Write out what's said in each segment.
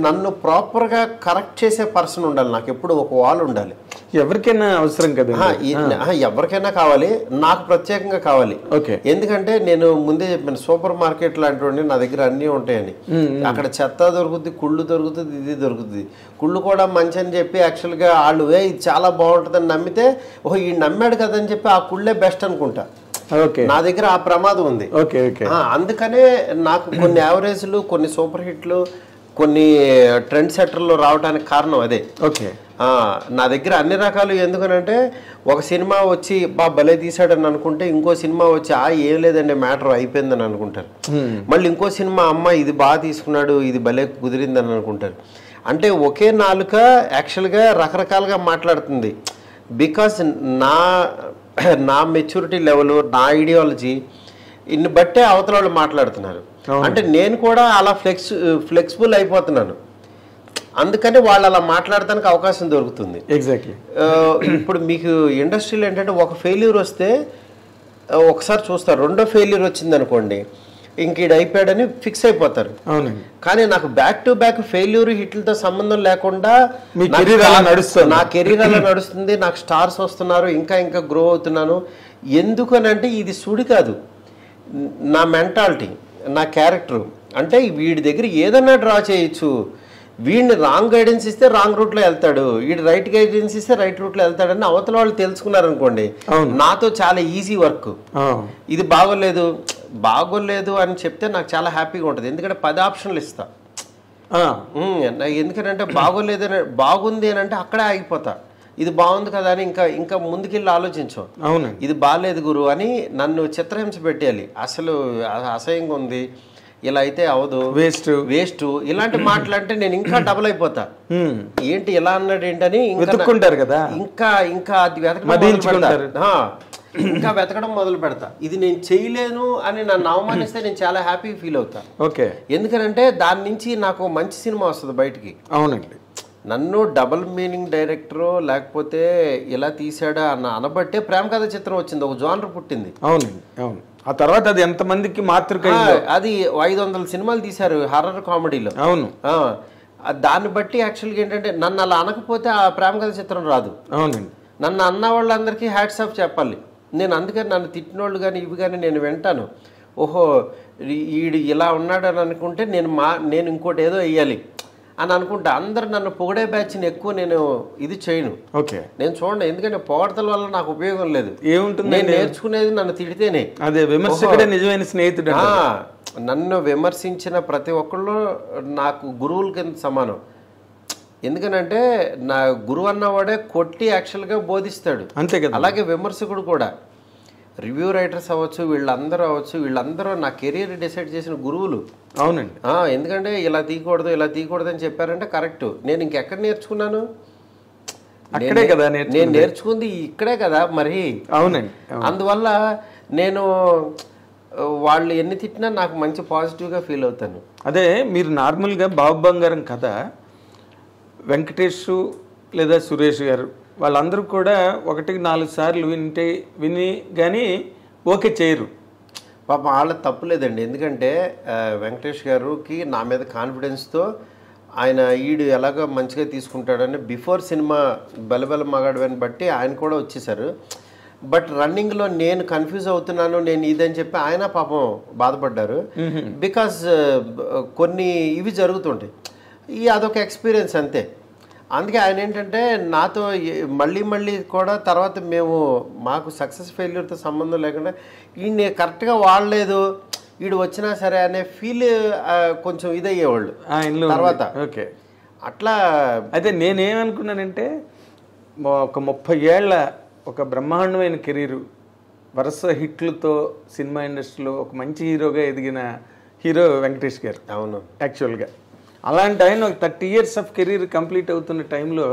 నన్ను ప్రాపర్గా కరెక్ట్ చేసే పర్సన్ ఉండాలి, నాకు ఎప్పుడు ఒక వాల్ ఉండాలి. ఎవరికైనా అవసరం కదా, ఎవరికైనా కావాలి, నాకు ప్రత్యేకంగా కావాలి. ఎందుకంటే నేను ముందే చెప్పాను, సూపర్ మార్కెట్ లాంటి నా దగ్గర అన్నీ ఉంటాయని. అక్కడ చెత్త దొరుకుతుంది, కుళ్ళు దొరుకుతుంది, ఇది దొరుకుతుంది. కుళ్ళు కూడా మంచి అని చెప్పి యాక్చువల్గా వాళ్ళు ఇది చాలా బాగుంటుందని నమ్మితే ఓహో ఈ నమ్మాడు కదని చెప్పి ఆ కుళ్ళే బెస్ట్ అనుకుంటా. నా దగ్గర ఆ ప్రమాదం ఉంది. అందుకనే నాకు కొన్ని యావరేజ్లు, కొన్ని సూపర్ హిట్లు, కొన్ని ట్రెండ్ సెటర్లు రావడానికి కారణం అదే. నా దగ్గర అన్ని రకాలు. ఎందుకనంటే ఒక సినిమా వచ్చి భలే తీసాడని అనుకుంటే ఇంకో సినిమా వచ్చి ఏం లేదండి మ్యాటర్ అయిపోయిందని అనుకుంటారు. మళ్ళీ ఇంకో సినిమా అమ్మ ఇది బాగా తీసుకున్నాడు, ఇది భలే కుదిరిందని అనుకుంటారు. అంటే ఒకే నాలుక యాక్చువల్గా రకరకాలుగా మాట్లాడుతుంది. బికాస్ నా మెచ్యూరిటీ లెవెల్, నా ఐడియాలజీ ఇన్ని బట్టే అవతల వాళ్ళు మాట్లాడుతున్నారు. అంటే నేను కూడా అలా ఫ్లెక్సిబుల్ అయిపోతున్నాను. అందుకని వాళ్ళు అలా మాట్లాడటానికి అవకాశం దొరుకుతుంది. ఎగ్జాక్ట్లీ. ఇప్పుడు మీకు ఇండస్ట్రీలో ఏంటంటే ఒక ఫెయిల్యూర్ వస్తే ఒకసారి చూస్తారు, రెండో ఫెయిల్యూర్ వచ్చింది అనుకోండి ఇంక ఇది అయిపోయాడని ఫిక్స్ అయిపోతారు. కానీ నాకు బ్యాక్ టు బ్యాక్ ఫెయిల్యూర్ హిట్లతో సంబంధం లేకుండా నా కెరీర్ అలా నడుస్తుంది, నాకు స్టార్స్ వస్తున్నారు, ఇంకా ఇంకా గ్రో అవుతున్నాను. ఎందుకనంటే ఇది సుడి కాదు, నా మెంటాలిటీ, నా క్యారెక్టర్. అంటే వీడి దగ్గర ఏదన్నా డ్రా చేయొచ్చు, వీడిని రాంగ్ గైడెన్స్ ఇస్తే రాంగ్ రూట్లో వెళ్తాడు, వీడు రైట్ గైడెన్స్ ఇస్తే రైట్ రూట్లో వెళ్తాడని అవతల వాళ్ళు తెలుసుకున్నారనుకోండి, నాతో చాలా ఈజీ వర్క్. ఇది బాగోలేదు అని చెప్తే నాకు చాలా హ్యాపీగా ఉంటుంది. ఎందుకంటే 10 ఆప్షన్లు ఇస్తా. ఎందుకంటే బాగుంది అని అంటే అక్కడే ఆగిపోతా. ఇది బాగుంది కదా అని ఇంకా ముందుకెళ్ళి ఆలోచించు, ఇది బాగాలేదు గురు అని నన్ను చిత్రహింస పెట్టేయాలి. అసలు అసహ్యంగా ఉంది, ఇలా అయితే అవదు, వేస్ట్ ఇలాంటి మాటలంటే నేను ఇంకా డబుల్ అయిపోతా. ఏంటి ఇలా అన్నాడు ఏంటని ఇంకా అది వెతకడం మొదలు పెడతా. ఇది నేను చేయలేను అని నన్ను అవమానిస్తే నేను చాలా హ్యాపీ ఫీల్ అవుతా. ఎందుకంటే దాని నుంచి నాకు మంచి సినిమా వస్తుంది బయటికి. అవునండి. నన్ను డబుల్ మీనింగ్ డైరెక్టరు లేకపోతే ఇలా తీసాడా అన్న అనబట్టే ప్రేమ కథ చిత్రం వచ్చింది, ఒక జోనర్ పుట్టింది. అవునండి, అవును. ఆ తర్వాత అది ఎంతమందికి మాతృక, అది 500 సినిమాలు తీశారు హర్రర్ కామెడీలో. అవును. దాన్ని బట్టి యాక్చువల్గా ఏంటంటే నన్ను అలా అనకపోతే ఆ ప్రేమ కథ చిత్రం రాదు. అవునండి. నన్ను అన్న వాళ్ళందరికీ హ్యాట్స్ ఆఫ్ చెప్పాలి నేను. అందుకని నన్ను తిట్టినోళ్ళు కానీ ఇవి కానీ నేను వింటాను. ఓహో ఈడు ఇలా ఉన్నాడు అని అనుకుంటే నేను ఇంకోటి ఏదో వేయాలి అని అనుకుంటా. అందరు నన్ను పొగడే బ్యాచ్ని ఎక్కువ నేను ఇది చేయను. నేను చూడండి, ఎందుకంటే పొగడతల వల్ల నాకు ఉపయోగం లేదు. ఏముంటుంది, నేను నేర్చుకునేది నన్ను తిడితేనే. అదే విమర్శకుడే నిజమైన స్నేహితుడు. నన్ను విమర్శించిన ప్రతి ఒక్కళ్ళు నాకు గురువుల కింద సమానం. ఎందుకనంటే నా గురువు అన్నవాడే కొట్టి యాక్చువల్గా బోధిస్తాడు, అంతే కదా. అలాగే విమర్శకుడు కూడా, రివ్యూ రైటర్స్ అవ్వచ్చు, వీళ్ళందరూ నా కెరీర్ డిసైడ్ చేసిన గురువులు. అవునండి. ఎందుకంటే ఇలా తీయకూడదు అని చెప్పారంటే కరెక్ట్. నేను ఇంకెక్కడ నేర్చుకున్నాను? అక్కడే కదా నేను నేర్చుకుంది, ఇక్కడే కదా మరి. అవునండి. అందువల్ల నేను వాళ్ళు ఎన్ని తిట్టినా నాకు మంచి పాజిటివ్గా ఫీల్ అవుతాను. అదే మీరు నార్మల్గా బాబు బంగారం కథ వెంకటేష్ లేదా సురేష్ గారు వాళ్ళందరూ కూడా 1-4 సార్లు విని కానీ ఓకే చేయరు. పాపం వాళ్ళ తప్పులేదండి. ఎందుకంటే వెంకటేష్ గారికి నా మీద కాన్ఫిడెన్స్తో ఆయన ఈడు ఎలాగో మంచిగా తీసుకుంటాడని బిఫోర్ సినిమా బెలబెల మగాడని బట్టి ఆయన కూడా వచ్చేసారు. బట్ రన్నింగ్లో నేను కన్ఫ్యూజ్ అవుతున్నాను, నేను ఇదని చెప్పి ఆయన పాపం బాధపడ్డారు. బికాజ్ కొన్ని ఇవి జరుగుతుంటాయి, అదొక ఎక్స్పీరియన్స్ అంతే. అందుకే ఆయన ఏంటంటే నాతో మళ్ళీ కూడా తర్వాత మాకు సక్సెస్ ఫెయిల్యూర్తో సంబంధం లేకుండా ఈయన కరెక్ట్గా వాడలేదు, వీడు వచ్చినా సరే అనే ఫీల్ కొంచెం ఇదయ్యేవాళ్ళు తర్వాత. అట్లా అయితే నేనేమనుకున్నానంటే ఒక 30 ఏళ్ల ఒక బ్రహ్మాండమైన కెరీరు, వరుస హిట్లతో సినిమా ఇండస్ట్రీలో ఒక మంచి హీరోగా ఎదిగిన హీరో వెంకటేష్ గారు. అవును. యాక్చువల్గా అలాంటి ఆయన ఒక 30 years ఆఫ్ కెరీర్ కంప్లీట్ అవుతున్న టైంలో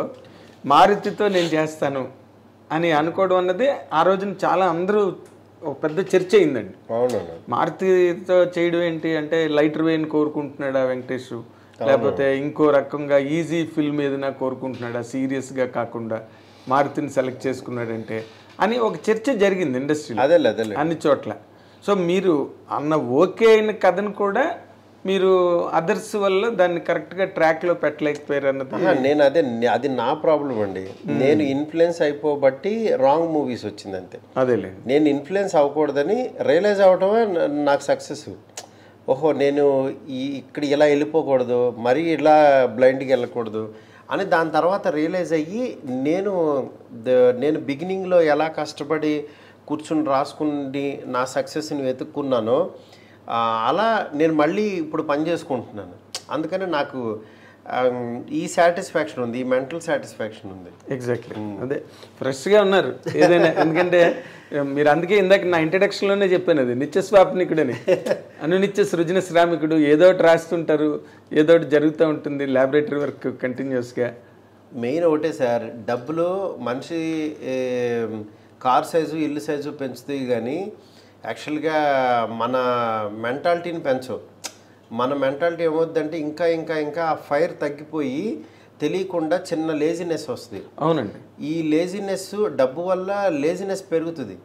మారుతితో నేను చేస్తాను అని అనుకోవడం అన్నది ఆ రోజున చాలా అందరూ ఒక పెద్ద చర్చ అయిందండి. మారుతితో చేయడం ఏంటి అంటే లైటర్ వేని కోరుకుంటున్నాడా వెంకటేష్, లేకపోతే ఇంకో రకంగా ఈజీ ఫిల్మ్ ఏదైనా కోరుకుంటున్నాడా, సీరియస్గా కాకుండా మారుతిని సెలెక్ట్ చేసుకున్నాడంటే అని ఒక చర్చ జరిగింది ఇండస్ట్రీలో అన్ని చోట్ల. సో మీరు అన్న ఓకే అయిన కథను కూడా మీరు అదర్స్ వల్ల దాన్ని కరెక్ట్గా ట్రాక్లో పెట్టలేకపోయారు అన్నది. నేను అది నా ప్రాబ్లం అండి. నేను ఇన్ఫ్లుయెన్స్ అయిపోబట్టి రాంగ్ మూవీస్ వచ్చింది అంతే. అదేలే, నేను ఇన్ఫ్లుయెన్స్ అవ్వకూడదని రియలైజ్ అవ్వటమే నాకు సక్సెస్. ఓహో, నేను ఇక్కడ ఇలా వెళ్ళిపోకూడదు, మరీ ఇలా బ్లైండ్గా వెళ్ళకూడదు అని దాని తర్వాత రియలైజ్ అయ్యి నేను బిగినింగ్లో ఎలా కష్టపడి కూర్చుని రాసుకుని నా సక్సెస్ని వెతుక్కున్నానో అలా నేను మళ్ళీ ఇప్పుడు పని చేసుకుంటున్నాను. అందుకని నాకు ఈ సాటిస్ఫాక్షన్ ఉంది, ఈ మెంటల్ సాటిస్ఫాక్షన్ ఉంది. ఎగ్జాక్ట్లీ, అదే ఫ్రెష్గా ఉన్నారు ఏదైనా. ఎందుకంటే మీరు అందుకే ఇందాక నా ఇంట్రడక్షన్లోనే చెప్పాను, అది నిత్య స్వాప్నికుడని, అనునిత్య సృజన శ్రామికుడు. ఏదో ఒకటి రాస్తుంటారు, ఏదో ఒకటి జరుగుతూ ఉంటుంది, ల్యాబొరేటరీ వర్క్ కంటిన్యూస్గా. మెయిన్ ఒకటే సార్, డబ్బులు మనిషి కార్ సైజు ఇల్లు సైజు పెంచుతాయి కానీ యాక్చువల్గా మన మెంటాలిటీని పెంచవు. మన మెంటాలిటీ ఏమవుద్దంటే ఇంకా ఇంకా ఇంకా ఆ ఫైర్ తగ్గిపోయి తెలియకుండా చిన్న లేజినెస్ వస్తుంది. అవునండి, ఈ లేజినెస్ డబ్బు వల్ల లేజినెస్ పెరుగుతుంది.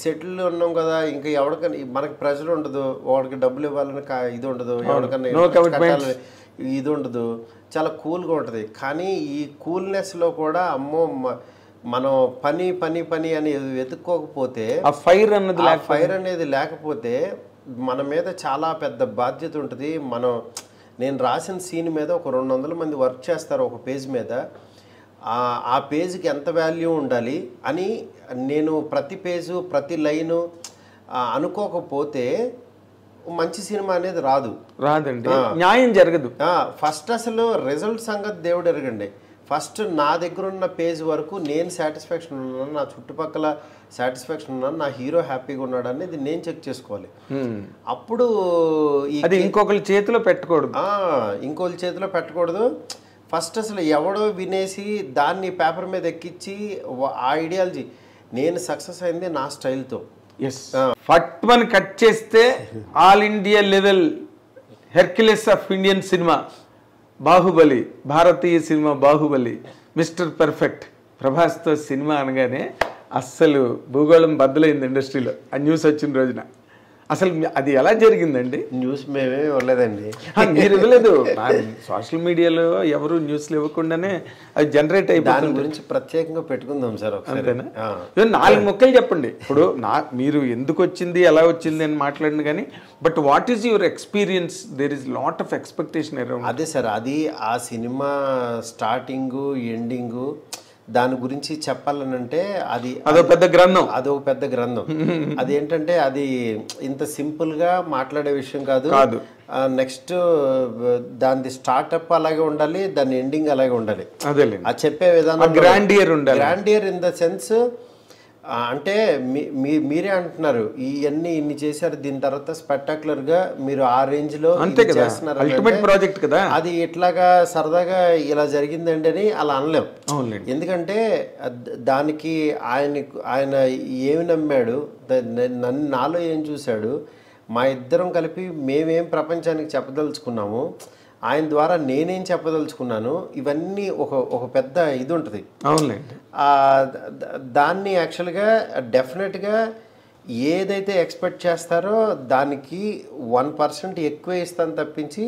సెటిల్ ఉన్నాం కదా, ఇంకా ఎవరికైనా మనకి ప్రెషర్ ఉండదు, వాడికి డబ్బులు ఇవ్వాలని ఇది ఉండదు, ఎవరికైనా ఇది ఉండదు, చాలా కూల్గా ఉంటుంది. కానీ ఈ కూల్నెస్లో కూడా అమ్మో మనం పని పని పని అని వెతుక్కోకపోతే, ఆ ఫైర్ అనేది లేకపోతే మన మీద చాలా పెద్ద బాధ్యత ఉంటుంది. నేను రాసిన సీన్ మీద ఒక 200 మంది వర్క్ చేస్తారు ఒక పేజ్ మీద. ఆ పేజ్కి ఎంత వాల్యూ ఉండాలి అని నేను ప్రతి పేజు ప్రతి లైను అనుకోకపోతే మంచి సినిమా అనేది రాదండి, న్యాయం జరగదు. ఫస్ట్ అసలు రిజల్ట్ సంగతి దేవుడు ఎరగండి. ఫస్ట్ నా దగ్గర ఉన్న పేజ్ వరకు నేను సాటిస్ఫాక్షన్ ఉన్నాను, నా చుట్టుపక్కల సాటిస్ఫాక్షన్ ఉన్నాను, నా హీరో హ్యాపీగా ఉన్నాడు అనేది నేను చెక్ చేసుకోవాలి. అప్పుడు ఇంకొకరి చేతిలో పెట్టకూడదు. ఫస్ట్ అసలు ఎవడో వినేసి దాన్ని పేపర్ మీద ఎక్కించి ఆ ఐడియాలజీ, నేను సక్సెస్ అయింది నా స్టైల్తో. ఫట్ వన్ కట్ చేస్తే all India level Hercules of Indian cinema Baahubali, భారతీయ సినిమా బాహుబలి, మిస్టర్ పర్ఫెక్ట్ ప్రభాస్తో సినిమా అనగానే అస్సలు భూగోళం బద్దలైంది ఇండస్ట్రీలో ఆ న్యూస్ వచ్చిన రోజున. అసలు అది ఎలా జరిగిందండి? న్యూస్ మేమే ఇవ్వలేదండి. మీరు ఇవ్వలేదు, సోషల్ మీడియాలో ఎవరు న్యూస్లు ఇవ్వకుండానే అది జనరేట్ అయిపోయింది. దాని గురించి ప్రత్యేకంగా పెట్టుకుందాం సార్. అంతేనా? 4 ముక్కలు చెప్పండి. ఇప్పుడు మీరు ఎందుకు వచ్చింది, ఎలా వచ్చింది అని మాట్లాడింది కానీ, but what is your experience? There is lot of expectation around. అదే సార్, అది ఆ సినిమా స్టార్టింగు ఎండింగు దాని గురించి చెప్పాలనంటే అదొక పెద్ద గ్రంథం. అదేంటంటే అది ఇంత సింపుల్గా మాట్లాడే విషయం కాదు. నెక్స్ట్ దాని స్టార్ట్అప్ అలాగే ఉండాలి, దాని ఎండింగ్ అలాగే ఉండాలి. అది చెప్పే విధానం గ్రాండియర్ ఇన్ ద సెన్స్ అంటే మీరే అంటున్నారు ఇవన్నీ ఇన్ని చేశారు, దీని తర్వాత స్పెక్టాక్యులర్ గా మీరు ఆ రేంజ్ లో చేస్తున్నారు, అల్టిమేట్ ప్రాజెక్ట్ కదా. అది ఇట్లాగా సరదాగా ఇలా జరిగిందండి అని అలా అనలేం. ఎందుకంటే దానికి ఆయన ఏమి నమ్మాడు, నాలో ఏం చూశాడు, మా ఇద్దరం కలిపి మేమేం ప్రపంచానికి చెప్పదలుచుకున్నాము, ఆయన ద్వారా నేనేం చెప్పదలుచుకున్నాను, ఇవన్నీ ఒక పెద్ద ఇది ఉంటుంది. అవునండి. దాన్ని యాక్చువల్గా డెఫినెట్గా ఏదైతే ఎక్స్పెక్ట్ చేస్తారో దానికి 1% ఎక్కువ ఇస్తాను తప్పించి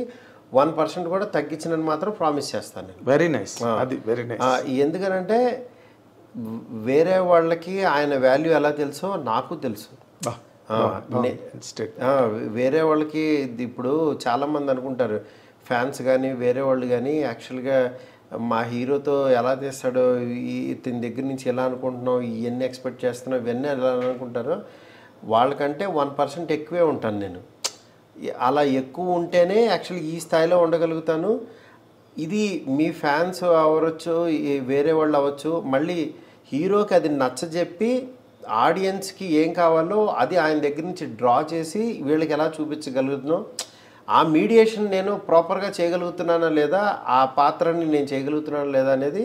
1% కూడా తగ్గించినని మాత్రం ప్రామిస్ చేస్తాను. Very nice. అది వెరీ నైస్. ఎందుకనంటే వేరే వాళ్ళకి ఆయన వాల్యూ ఎలా తెలుసో నాకు తెలుసు. వేరే వాళ్ళకి ఇప్పుడు చాలామంది అనుకుంటారు ఫ్యాన్స్ కానీ వేరే వాళ్ళు కానీ యాక్చువల్గా మా హీరోతో ఎలా తీస్తాడో, ఇతని దగ్గర నుంచి ఎలా అనుకుంటున్నావు, ఇవన్నీ ఎక్స్పెక్ట్ చేస్తున్నావు, ఇవన్నీ ఎలా అనుకుంటారో వాళ్ళకంటే 1% ఎక్కువే ఉంటాను నేను. అలా ఎక్కువ ఉంటేనే యాక్చువల్లీ ఈ స్థాయిలో ఉండగలుగుతాను. ఇది మీ ఫ్యాన్స్ అవ్వచ్చు, వేరే వాళ్ళు అవ్వచ్చు, మళ్ళీ హీరోకి అది నచ్చజెప్పి ఆడియన్స్కి ఏం కావాలో అది ఆయన దగ్గర నుంచి డ్రా చేసి వీళ్ళకి ఎలా చూపించగలుగుతున్నాం, ఆ మీడియేషన్ నేను ప్రాపర్గా చేయగలుగుతున్నానా లేదా, ఆ పాత్రని నేను చేయగలుగుతున్నానా లేదా అనేది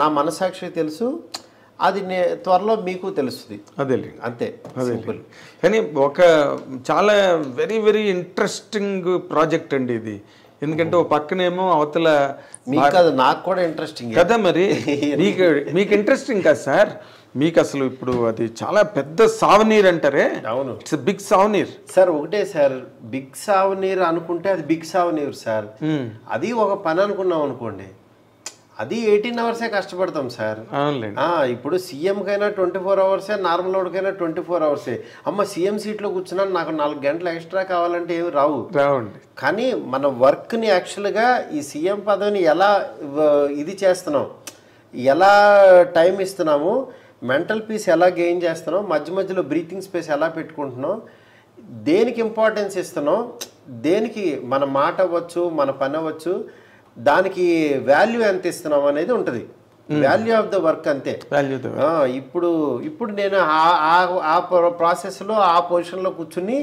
నా మనసాక్షి తెలుసు. అది త్వరలో మీకు తెలుస్తుంది. అదే అంతే సింపుల్. కానీ ఒక చాలా వెరీ వెరీ ఇంట్రెస్టింగ్ ప్రాజెక్ట్ అండి ఇది. ఎందుకంటే ఓ పక్కనేమో అవతల మీకు కాదు, నాకు కూడా ఇంట్రెస్టింగ్ కదా. మరి మీకు ఇంట్రెస్టింగ్ కాదు సార్, మీకు అసలు ఇప్పుడు అది చాలా పెద్ద సావనీర్ అంటారే. అవును, ఇట్స్ బిగ్ సావనీర్ సార్. ఒకటే సార్, బిగ్ సావనీర్ అనుకుంటే అది బిగ్ సావనీర్ సార్. అది ఒక పని అనుకున్నాం అనుకోండి, అది 18 అవర్సే కష్టపడతాం సార్. ఇప్పుడు సీఎంకైనా 24 అవర్సే, నార్మల్ వాడికైనా 24 అవర్సే. అమ్మ సీఎం సీట్లో కూర్చున్నా నాకు 4 గంటలు ఎక్స్ట్రా కావాలంటే ఏమి రావండి. కానీ మన వర్క్ని యాక్చువల్గా ఈ సీఎం పదవిని ఎలా ఇది చేస్తున్నాం, ఎలా టైం ఇస్తున్నాము, మెంటల్ పీస్ ఎలా గెయిన్ చేస్తున్నాం, మధ్య మధ్యలో బ్రీతింగ్ స్పేస్ ఎలా పెట్టుకుంటున్నాం, దేనికి ఇంపార్టెన్స్ ఇస్తున్నాం, దేనికి మన మాట అవ్వచ్చు, మన పని అవ్వచ్చు, దానికి వాల్యూ ఎంత ఇస్తున్నాం అనేది ఉంటుంది. వాల్యూ ఆఫ్ ద వర్క్ అంతే. ఇప్పుడు నేను ఆ ప్రాసెస్లో ఆ పొజిషన్లో కూర్చుని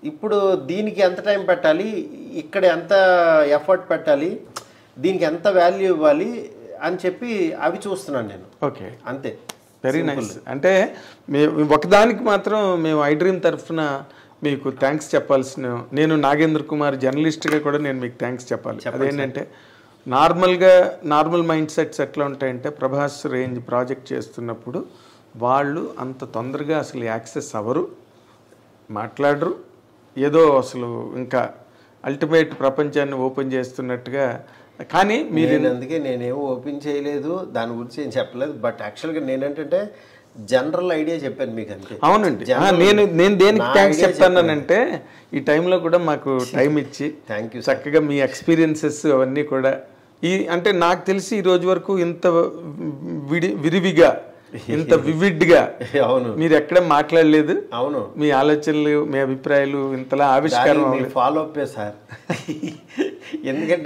ఇప్పుడు దీనికి ఎంత టైం పెట్టాలి, ఇక్కడ ఎంత ఎఫర్ట్ పెట్టాలి, దీనికి ఎంత వాల్యూ ఇవ్వాలి అని చెప్పి అవి చూస్తున్నాను నేను. ఓకే, అంతే. Very nice. అంటే ఒకదానికి మాత్రం మేము ఐడ్రీమ్ తరఫున మీకు థ్యాంక్స్ చెప్పాల్సిన, నేను నాగేంద్ర కుమార్ జర్నలిస్ట్గా కూడా నేను మీకు థ్యాంక్స్ చెప్పాలి. అదేంటంటే నార్మల్ మైండ్ సెట్స్ ఎట్లా ఉంటాయంటే, ప్రభాస్ రేంజ్ ప్రాజెక్ట్ చేస్తున్నప్పుడు వాళ్ళు అంత తొందరగా అసలు యాక్సెస్ అవ్వరు, మాట్లాడరు, ఏదో అసలు ఇంకా అల్టిమేట్ ప్రపంచాన్ని ఓపెన్ చేస్తున్నట్టుగా. కానీ మీరు అందుకే నేనేమో ఓపెన్ చేయలేదు, దాని గురించి ఏం చెప్పలేదు. బట్ యాక్చువల్గా నేనేంటంటే జనరల్ ఐడియా చెప్పాను మీకు అంతే. అవునండి, నేను దేనికి థ్యాంక్స్ చెప్తానంటే ఈ టైంలో కూడా మాకు టైం ఇచ్చి థ్యాంక్ యూ చక్కగా మీ ఎక్స్పీరియన్సెస్ అవన్నీ కూడా అంటే నాకు తెలిసి ఈ రోజు వరకు ఇంత విరివిగా, ఇంత వివిడ్గా అవును మీరు ఎక్కడ మాట్లాడలేదు. అవును, మీ ఆలోచనలు, మీ అభిప్రాయాలు ఇంతలా ఆవిష్కారం ఫాలో అప్ సార్. ఎందుకంటే